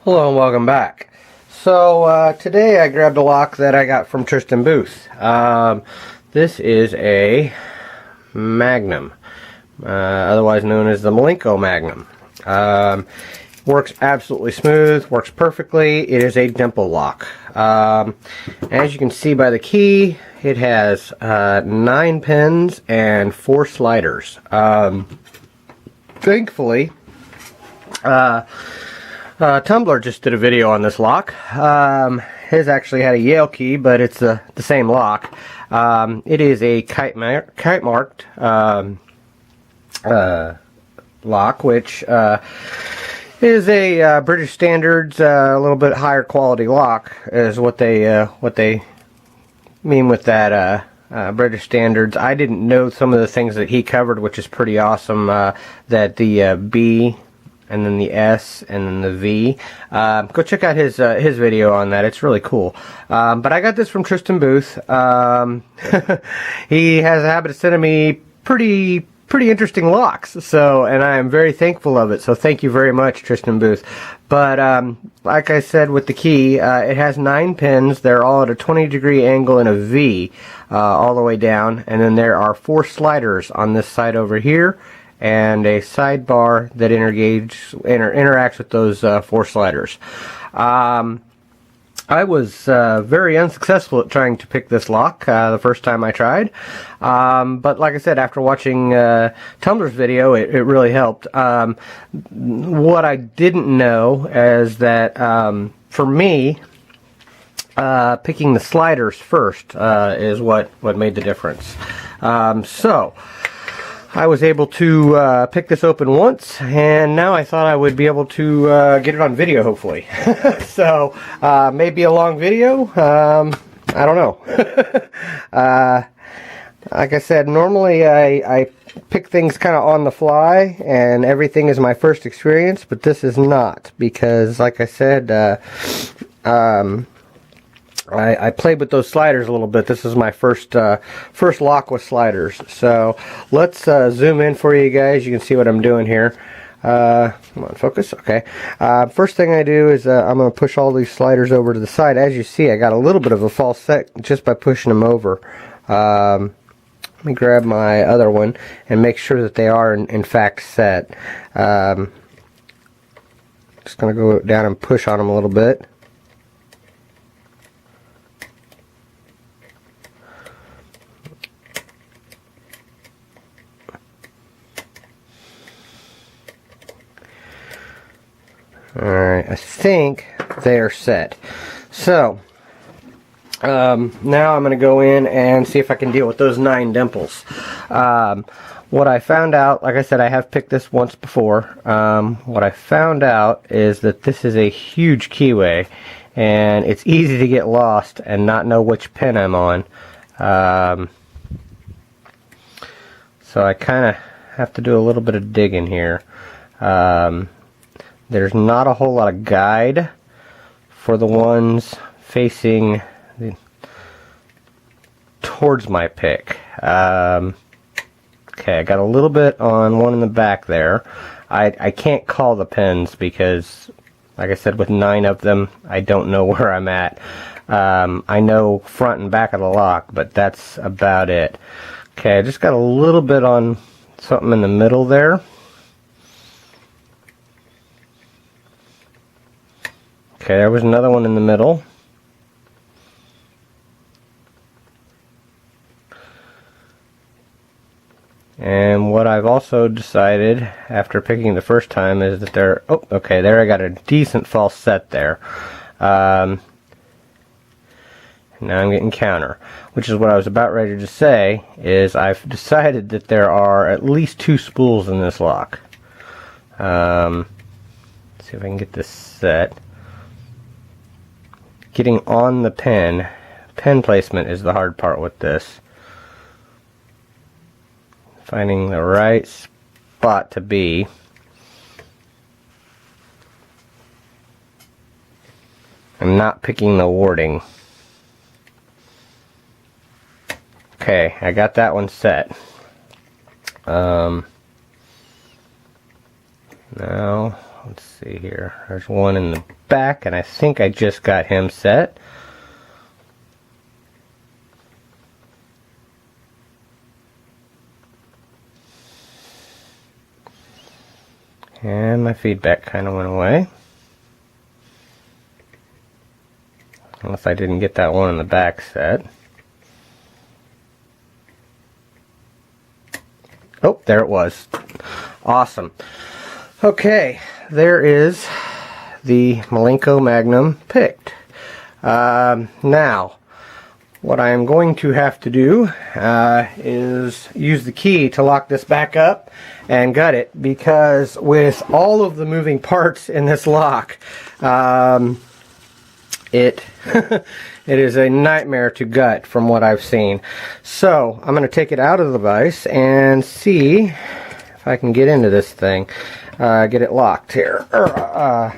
Hello and welcome back. So today I grabbed a lock that I got from Tristan Booth. This is a Magnum, otherwise known as the Millenco Magnum. Works absolutely smooth, works perfectly. It is a dimple lock. As you can see by the key, it has 9 pins and 4 sliders. Thankfully, Tumblr just did a video on this lock. His actually had a Yale key, but it's the same lock. It is a kite marked lock, which is a British standards, a little bit higher quality lock, is what they mean with that. British standards. I didn't know some of the things that he covered, which is pretty awesome. That the B, and then the S, and then the V. Go check out his video on that. It's really cool. But I got this from Tristan Booth. He has a habit of sending me pretty interesting locks. So, and I am very thankful of it. So thank you very much, Tristan Booth. But like I said with the key, it has 9 pins. They're all at a 20-degree angle in a V all the way down. And then there are 4 sliders on this side over here, and a sidebar that interacts with those 4 sliders. I was very unsuccessful at trying to pick this lock the first time I tried, but like I said, after watching Tumblr's video, it really helped. What I didn't know is that for me, picking the sliders first is what made the difference. So I was able to pick this open once, and now I thought I would be able to get it on video, hopefully. So, maybe a long video, I don't know. Like I said, normally I pick things kind of on the fly, and everything is my first experience, but this is not, because like I said, I played with those sliders a little bit. This is my first lock with sliders. So let's zoom in for you guys. You can see what I'm doing here. Come on, focus. Okay. First thing I do is I'm going to push all these sliders over to the side. As you see, I got a little bit of a false set just by pushing them over. Let me grab my other one and make sure that they are in fact set. Just going to go down and push on them a little bit. Alright, I think they are set. So, now I'm going to go in and see if I can deal with those 9 dimples. What I found out, like I said, I have picked this once before. What I found out is that this is a huge keyway, and it's easy to get lost and not know which pin I'm on. So I kind of have to do a little bit of digging here. There's not a whole lot of guide for the ones facing towards my pick. Okay, I got a little bit on one in the back there. I can't call the pins because, like I said, with 9 of them, I don't know where I'm at. I know front and back of the lock, but that's about it. Okay, I just got a little bit on something in the middle there. Okay, there was another one in the middle. And what I've also decided after picking the first time is that there, oh, okay, there I got a decent false set there. Now I'm getting counter, which is what I was about ready to say, is I've decided that there are at least 2 spools in this lock. Let's see if I can get this set. Getting on the pin placement is the hard part with this. Finding the right spot to be. I'm not picking the warding. Okay, I got that one set. Now let's see here. There's one in the back, and I think I just got him set. And my feedback kind of went away. Unless I didn't get that one in the back set. Oh, there it was. Awesome. Okay, there is the Millenco Magnum picked. Now, what I am going to have to do is use the key to lock this back up and gut it, because with all of the moving parts in this lock, it it is a nightmare to gut from what I've seen. So I'm going to take it out of the vise and see if I can get into this thing, get it locked here, or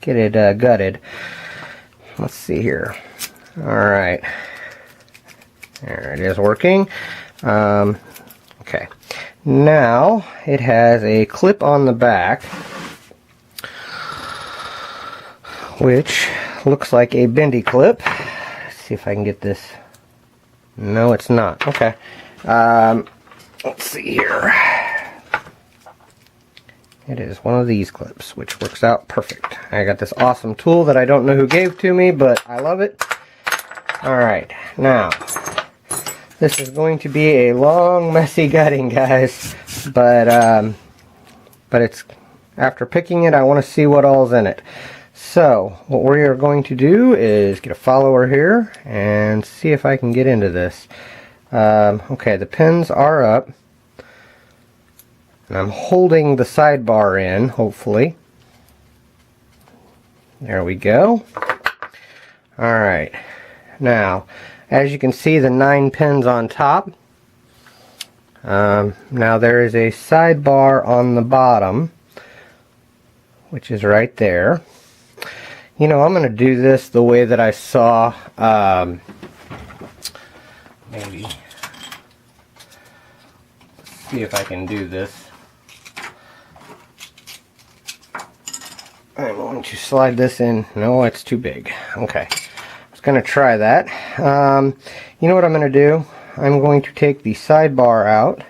get it gutted. Let's see here. Alright, there it is working. Okay, now it has a clip on the back which looks like a bendy clip. Let's see if I can get this. No, it's not. Okay. Let's see here. It is one of these clips, which works out perfect. I got this awesome tool that I don't know who gave to me, but I love it. Alright, now, this is going to be a long, messy gutting, guys. But it's, after picking it, I want to see what all's in it. So, what we are going to do is get a follower here and see if I can get into this. Okay, the pins are up. And I'm holding the sidebar in, hopefully. There we go. Alright. Now, as you can see, the 9 pins on top. Now there is a sidebar on the bottom, which is right there. You know, I'm going to do this the way that I saw, maybe, let's see if I can do this. I'm going to slide this in. No, it's too big. Okay. I was going to try that. You know what I'm going to do? I'm going to take the sidebar out.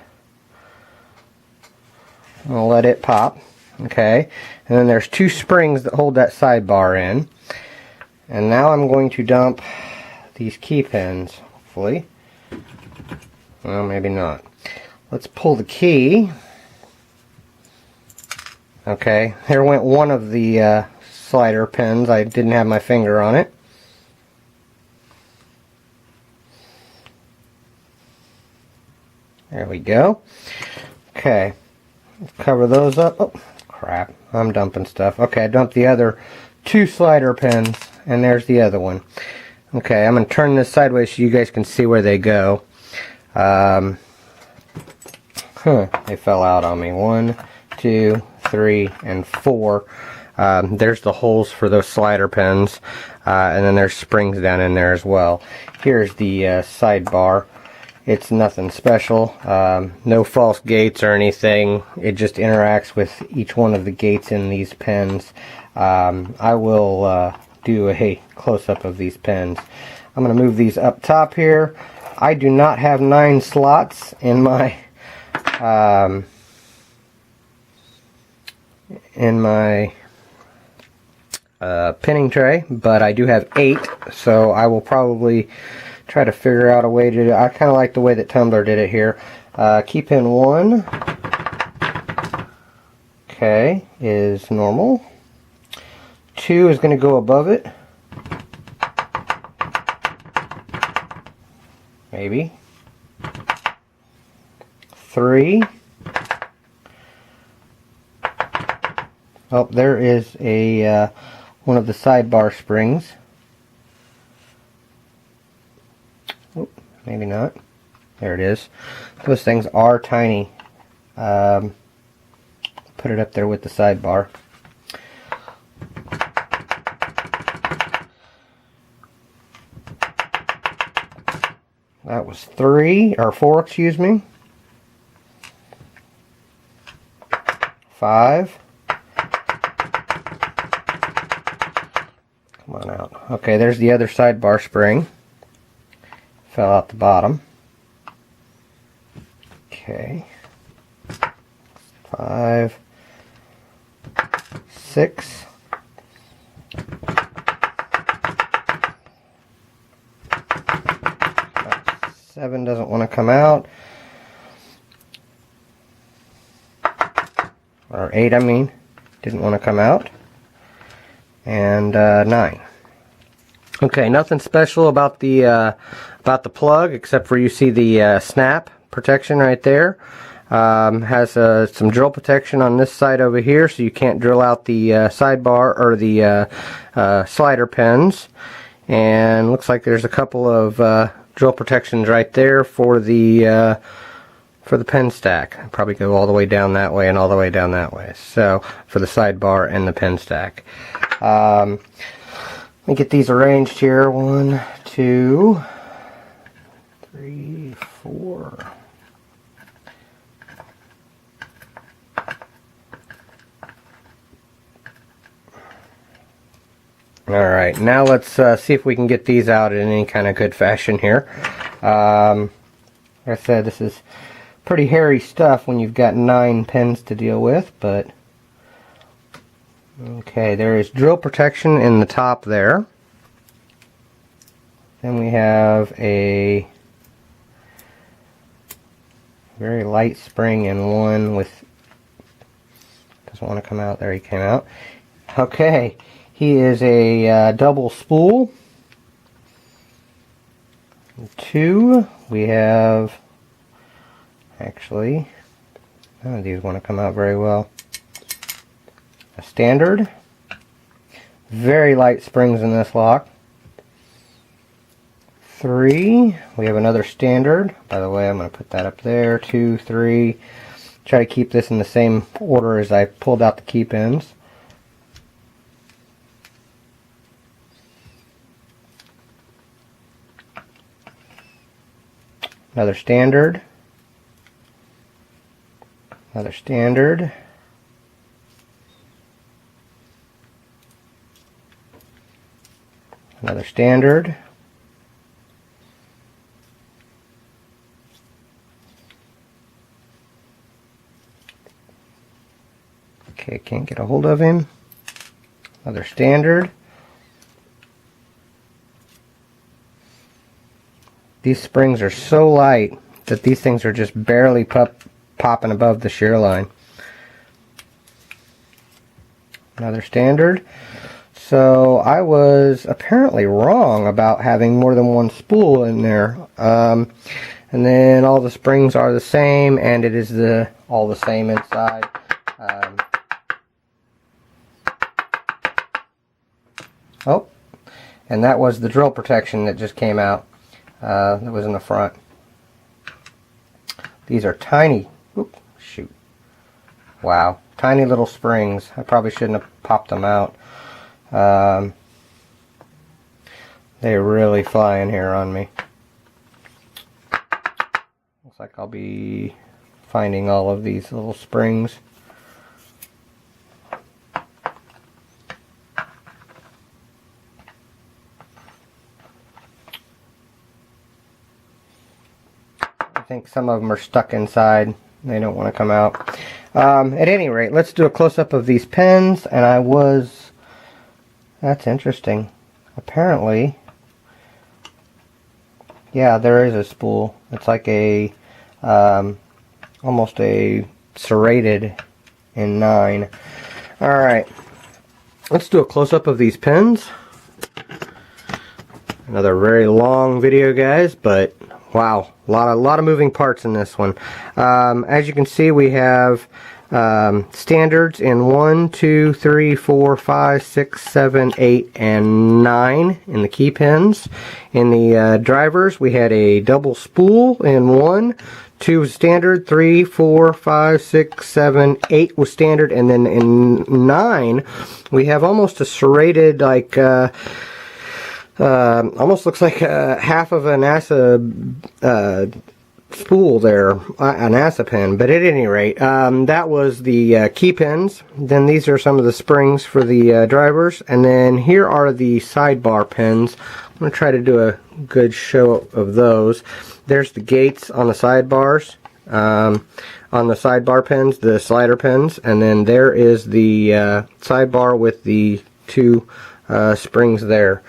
I'll let it pop. Okay. And then there's 2 springs that hold that sidebar in. And now I'm going to dump these key pins, hopefully. Well, maybe not. Let's pull the key. Okay, there went one of the slider pins. I didn't have my finger on it. There we go. Okay, let's cover those up. Oh, crap, I'm dumping stuff. Okay, I dumped the other 2 slider pins, and there's the other one. Okay, I'm going to turn this sideways so you guys can see where they go. They fell out on me. 1, 2, 3, and 4. There's the holes for those slider pins, and then there's springs down in there as well. Here's the sidebar. It's nothing special, no false gates or anything. It just interacts with each one of the gates in these pins. I will do a close-up of these pins. I'm going to move these up top here. I do not have 9 slots in my pinning tray, but I do have 8, so I will probably try to figure out a way to do it. I kind of like the way that Tumblr did it here. Key pin 1, okay, is normal. 2 is going to go above it. Maybe. 3. Oh, there is a one of the sidebar springs. Oh, maybe not. There it is. Those things are tiny. Put it up there with the sidebar. That was 3 or 4, excuse me. 5. Okay, there's the other sidebar spring. Fell out the bottom. Okay. 5, 6. 7 doesn't want to come out. Or 8, I mean. Didn't want to come out. And 9. Okay, nothing special about the plug except for you see the snap protection right there. Has some drill protection on this side over here, so you can't drill out the sidebar or the slider pins. And looks like there's a couple of drill protections right there for the pen stack. I'll probably go all the way down that way and all the way down that way. So for the sidebar and the pen stack. Let me get these arranged here. 1, 2, 3, 4. Alright, now let's see if we can get these out in any kind of good fashion here. Like I said, this is pretty hairy stuff when you've got 9 pins to deal with, but okay, there is drill protection in the top there. Then we have a very light spring in one with, doesn't want to come out, there he came out. Okay, he is a double spool. 2, we have, actually, none of these want to come out very well. A standard. Very light springs in this lock. 3, we have another standard. By the way, I'm going to put that up there. 2, 3. Try to keep this in the same order as I pulled out the key pins. Another standard. Another standard. Another standard. Okay, can't get a hold of him. Another standard. These springs are so light that these things are just barely popping above the shear line. Another standard. So I was apparently wrong about having more than one spool in there. And then all the springs are the same, and it is all the same inside. Oh, and that was the drill protection that just came out. That was in the front. These are tiny. Oop, shoot. Wow, tiny little springs. I probably shouldn't have popped them out. They're really flying here on me. Looks like I'll be finding all of these little springs. I think some of them are stuck inside. They don't want to come out. At any rate, let's do a close-up of these pins. And that's interesting. Apparently, yeah, there is a spool. It's like a, almost a serrated in 9. Alright, let's do a close-up of these pins. Another very long video, guys, but wow, a lot of moving parts in this one. As you can see, we have standards in 1, 2, 3, 4, 5, 6, 7, 8, and 9 in the key pins. In the drivers, we had a double spool in 1, 2 was standard, 3, 4, 5, 6, 7, 8 was standard, and then in 9 we have almost a serrated, like almost looks like half of a NASA spool there, an NASA pin. But at any rate, that was the key pins. Then these are some of the springs for the drivers. And then here are the sidebar pins. I'm going to try to do a good show of those. There's the gates on the sidebars. On the sidebar pins, the slider pins. And then there is the sidebar with the two springs there.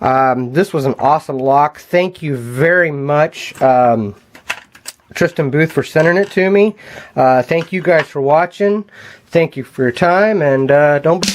This was an awesome lock. Thank you very much, Tristan Booth, for sending it to me. Thank you guys for watching. Thank you for your time, and don't